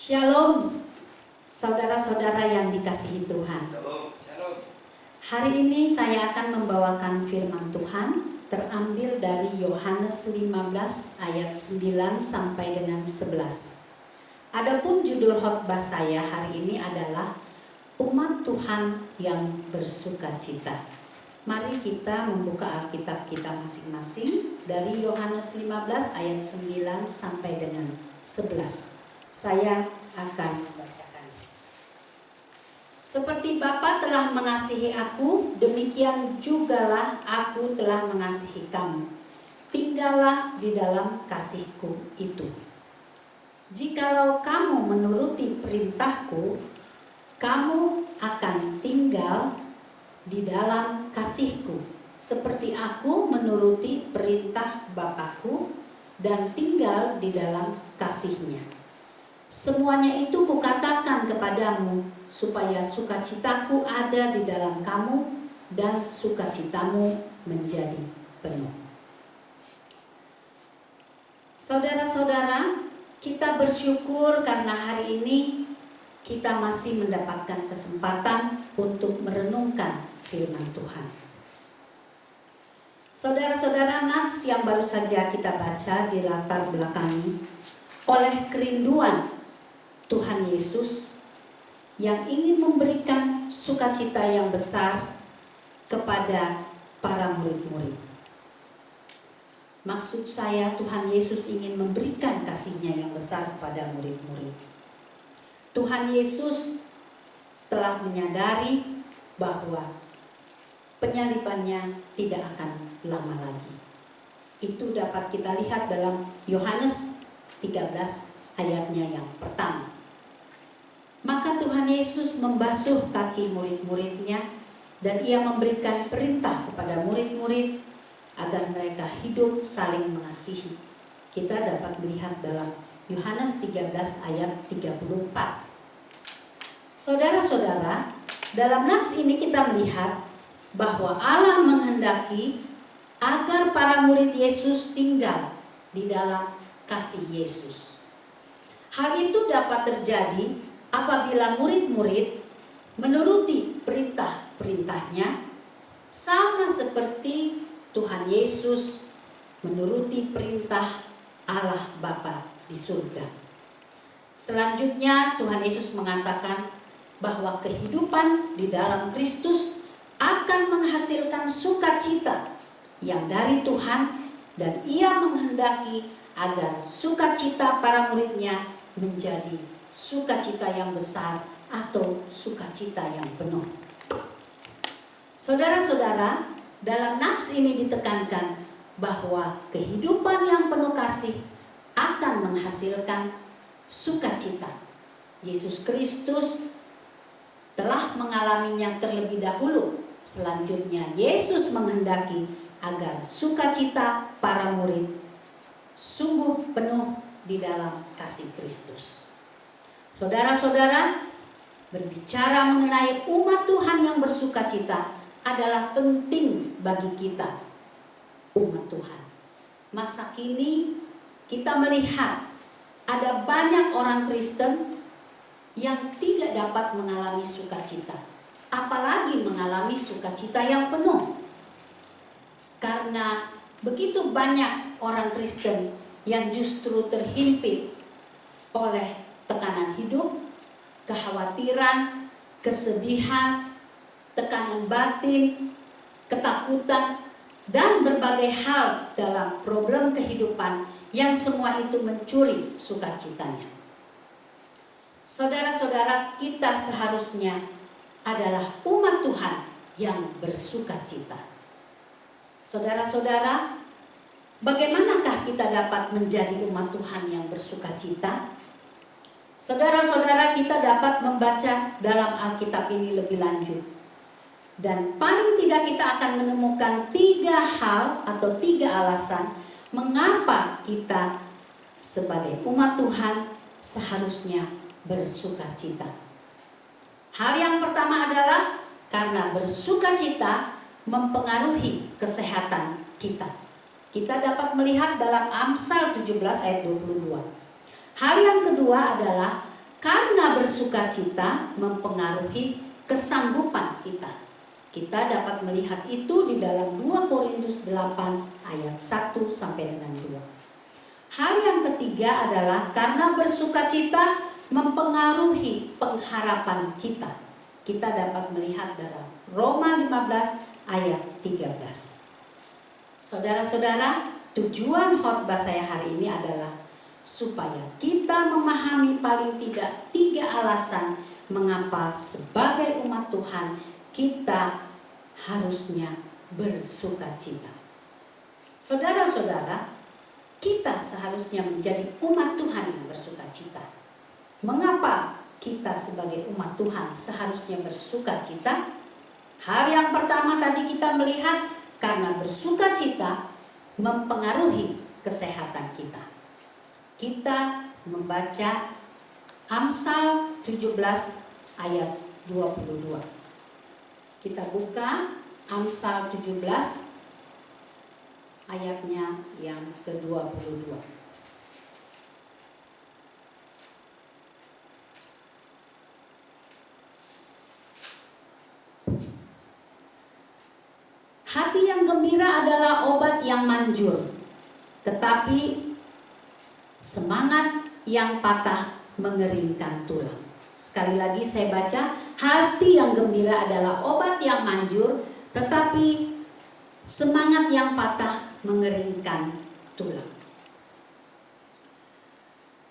Shalom, saudara-saudara yang dikasihi Tuhan. Shalom, shalom. Hari ini saya akan membawakan firman Tuhan terambil dari Yohanes 15 ayat 9 sampai dengan 11. Adapun judul khotbah saya hari ini adalah Umat Tuhan yang bersukacita. Mari kita membuka Alkitab kita masing-masing dari Yohanes 15 ayat 9 sampai dengan 11. Saya akan membacakan. Seperti Bapa telah mengasihi aku, demikian jugalah aku telah mengasihi kamu. Tinggallah di dalam kasihku itu. Jikalau kamu menuruti perintahku, kamu akan tinggal di dalam kasihku, seperti aku menuruti perintah Bapakku dan tinggal di dalam kasihnya. Semuanya itu kukatakan kepadamu, supaya sukacitaku ada di dalam kamu dan sukacitamu menjadi penuh. Saudara-saudara, kita bersyukur karena hari ini kita masih mendapatkan kesempatan untuk merenungkan firman Tuhan. Saudara-saudara, nats yang baru saja kita baca di latar belakangi oleh kerinduan Tuhan Yesus yang ingin memberikan sukacita yang besar kepada para murid-murid. Maksud saya, Tuhan Yesus ingin memberikan kasih-Nya yang besar kepada murid-murid. Tuhan Yesus telah menyadari bahwa penyalibannya tidak akan lama lagi. Itu dapat kita lihat dalam Yohanes 13 ayatnya yang pertama. Maka Tuhan Yesus membasuh kaki murid-muridnya dan ia memberikan perintah kepada murid-murid agar mereka hidup saling mengasihi. Kita dapat melihat dalam Yohanes 13 ayat 34. Saudara-saudara, dalam nats ini kita melihat bahwa Allah menghendaki agar para murid Yesus tinggal di dalam kasih Yesus. Hal itu dapat terjadi apabila murid-murid menuruti perintah-perintahnya, sama seperti Tuhan Yesus menuruti perintah Allah Bapa di surga. Selanjutnya Tuhan Yesus mengatakan bahwa kehidupan di dalam Kristus akan menghasilkan sukacita yang dari Tuhan, dan ia menghendaki agar sukacita para muridnya menjadi sukacita yang besar atau sukacita yang penuh. Saudara-saudara, dalam nats ini ditekankan bahwa kehidupan yang penuh kasih akan menghasilkan sukacita. Yesus Kristus telah mengalaminya terlebih dahulu. Selanjutnya Yesus menghendaki agar sukacita para murid sungguh penuh di dalam kasih Kristus. Saudara-saudara, berbicara mengenai umat Tuhan yang bersukacita adalah penting bagi kita, umat Tuhan. Masa kini kita melihat ada banyak orang Kristen yang tidak dapat mengalami sukacita, apalagi mengalami sukacita yang penuh. Karena begitu banyak orang Kristen yang justru terhimpit oleh tekanan hidup, kekhawatiran, kesedihan, tekanan batin, ketakutan, dan berbagai hal dalam problem kehidupan yang semua itu mencuri sukacitanya. Saudara-saudara, kita seharusnya adalah umat Tuhan yang bersukacita. Saudara-saudara, bagaimanakah kita dapat menjadi umat Tuhan yang bersukacita? Saudara-saudara, kita dapat membaca dalam Alkitab ini lebih lanjut. Dan paling tidak kita akan menemukan 3 hal atau 3 alasan mengapa kita sebagai umat Tuhan seharusnya bersukacita. Hal yang pertama adalah karena bersukacita mempengaruhi kesehatan kita. Kita dapat melihat dalam Amsal 17 ayat 22. Hal yang kedua adalah Karena bersukacita mempengaruhi kesanggupan kita. Kita dapat melihat itu di dalam 2 Korintus 8 ayat 1 sampai dengan 2. Hal yang ketiga adalah karena bersukacita mempengaruhi pengharapan kita. Kita dapat melihat dalam Roma 15 ayat 13. Saudara-saudara, tujuan khotbah saya hari ini adalah supaya kita memahami paling tidak 3 alasan mengapa sebagai umat Tuhan kita harusnya bersukacita. Saudara-saudara, kita seharusnya menjadi umat Tuhan yang bersukacita. Mengapa kita sebagai umat Tuhan seharusnya bersukacita? Hal yang pertama tadi kita melihat karena bersukacita mempengaruhi kesehatan kita. Kita membaca Amsal 17 ayat 22. Kita buka Amsal 17 ayatnya yang ke-22. Hati yang gembira adalah obat yang manjur, tetapi semangat yang patah mengeringkan tulang. Sekali lagi saya baca, hati yang gembira adalah obat yang manjur, tetapi semangat yang patah mengeringkan tulang.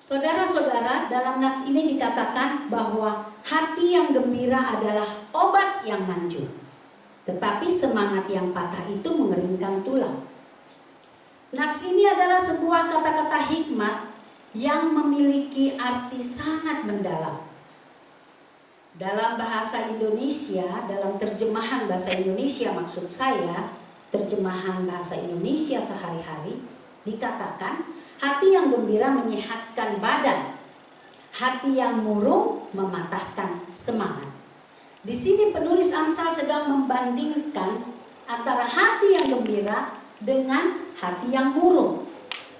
Saudara-saudara, dalam nats ini dikatakan bahwa hati yang gembira adalah obat yang manjur, tetapi semangat yang patah itu mengeringkan tulang. Nats ini adalah sebuah kata-kata hikmat yang memiliki arti sangat mendalam. Dalam bahasa Indonesia, dalam terjemahan bahasa Indonesia maksud saya, terjemahan bahasa Indonesia sehari-hari, dikatakan hati yang gembira menyehatkan badan, hati yang murung mematahkan semangat. Di sini penulis Amsal sedang membandingkan antara hati yang gembira dengan hati yang murung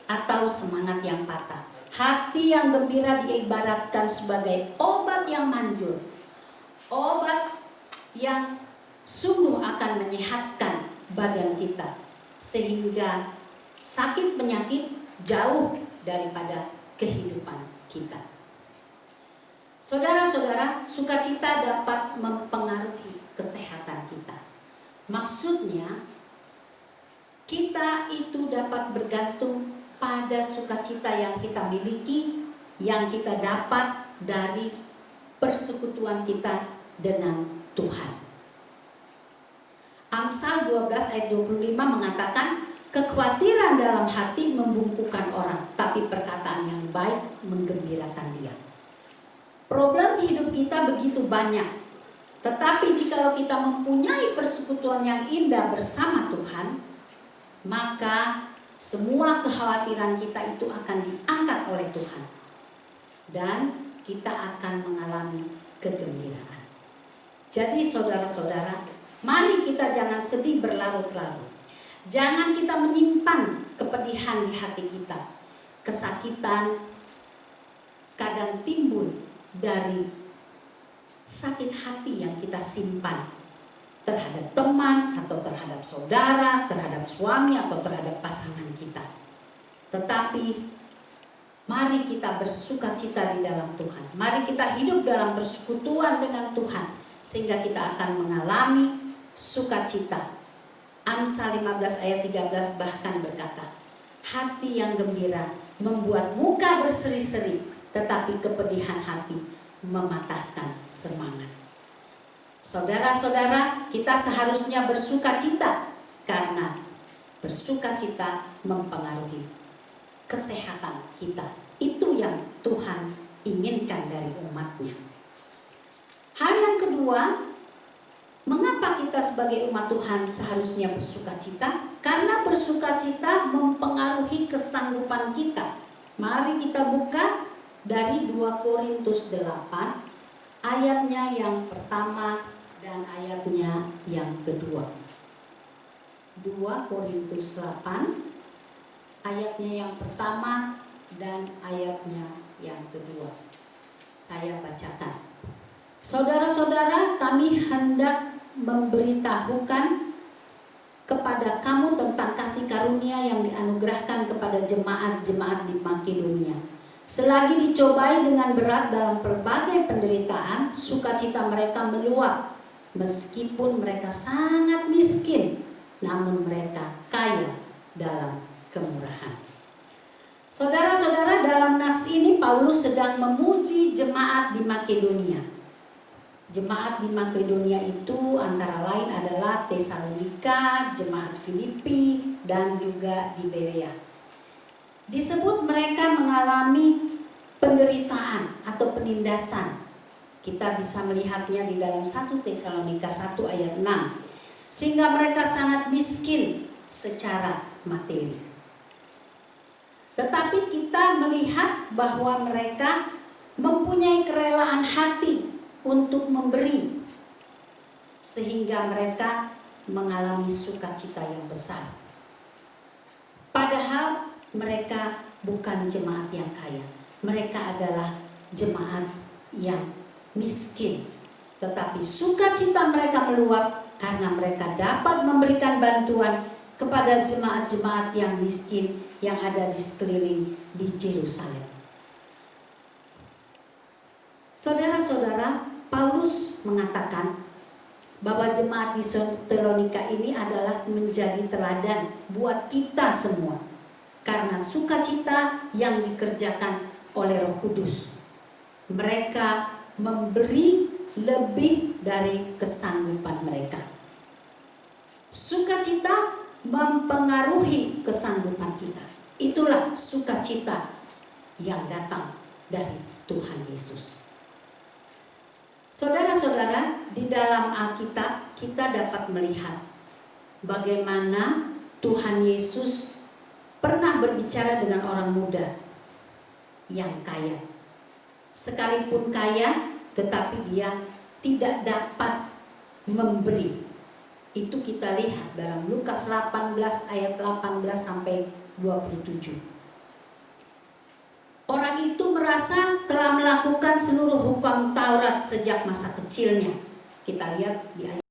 atau semangat yang patah. Hati yang gembira diibaratkan sebagai obat yang manjur, obat yang sungguh akan menyehatkan badan kita, sehingga sakit penyakit jauh daripada kehidupan kita. Saudara-saudara, sukacita dapat mempengaruhi kesehatan kita. Maksudnya, kita itu dapat bergantung pada sukacita yang kita miliki, yang kita dapat dari persekutuan kita dengan Tuhan. Amsal 12 ayat 25 mengatakan, kekhawatiran dalam hati membungkukkan orang, tapi perkataan yang baik menggembirakan dia. Problem hidup kita begitu banyak, tetapi jikalau kita mempunyai persekutuan yang indah bersama Tuhan, maka semua kekhawatiran kita itu akan diangkat oleh Tuhan, dan kita akan mengalami kegembiraan. Jadi saudara-saudara, mari kita jangan sedih berlarut-larut. Jangan kita menyimpan kepedihan di hati kita. Kesakitan kadang timbul dari sakit hati yang kita simpan terhadap teman atau terhadap saudara, terhadap suami atau terhadap pasangan kita. Tetapi mari kita bersukacita di dalam Tuhan. Mari kita hidup dalam persekutuan dengan Tuhan, sehingga kita akan mengalami sukacita. Amsal 15 ayat 13 bahkan berkata, hati yang gembira membuat muka berseri-seri, tetapi kepedihan hati mematahkan semangat. Saudara-saudara, kita seharusnya bersukacita, karena bersukacita mempengaruhi kesehatan kita. Itu yang Tuhan inginkan dari umatnya. Hal yang kedua, mengapa kita sebagai umat Tuhan seharusnya bersukacita? Karena bersukacita mempengaruhi kesanggupan kita. Mari kita buka dari 2 Korintus 8 ayatnya yang pertama dan ayatnya yang kedua. 2 Korintus 8 ayatnya yang pertama dan ayatnya yang kedua. Saya bacakan. Saudara-saudara, kami hendak memberitahukan kepada kamu tentang kasih karunia yang dianugerahkan kepada jemaat-jemaat di Makedonia. Selagi dicobai dengan berat dalam berbagai penderitaan, sukacita mereka meluap. Meskipun mereka sangat miskin, namun mereka kaya dalam kemurahan. Saudara-saudara, dalam nats ini Paulus sedang memuji jemaat di Makedonia. Jemaat di Makedonia itu antara lain adalah Tesalonika, jemaat Filipi, dan juga di Berea. Disebut mereka mengalami penderitaan atau penindasan. Kita bisa melihatnya di dalam 1 Tesalonika 1 ayat 6. Sehingga mereka sangat miskin secara materi. Tetapi kita melihat bahwa mereka mempunyai kerelaan hati untuk memberi, sehingga mereka mengalami sukacita yang besar. Padahal mereka bukan jemaat yang kaya, mereka adalah jemaat yang miskin. Tetapi sukacita mereka meluap karena mereka dapat memberikan bantuan kepada jemaat-jemaat yang miskin yang ada di sekeliling di Yerusalem. Saudara-saudara, Paulus mengatakan bahwa jemaat di Tesalonika ini adalah menjadi teladan buat kita semua karena sukacita yang dikerjakan oleh Roh Kudus. Mereka memberi lebih dari kesanggupan mereka. Sukacita mempengaruhi kesanggupan kita. Itulah sukacita yang datang dari Tuhan Yesus. Saudara-saudara, di dalam Alkitab kita dapat melihat bagaimana Tuhan Yesus pernah berbicara dengan orang muda yang kaya. Sekalipun kaya, tetapi dia tidak dapat memberi. Itu kita lihat dalam Lukas 18 ayat 18 sampai 27. Orang itu merasa telah melakukan seluruh hukum Taurat sejak masa kecilnya. Kita lihat di ayat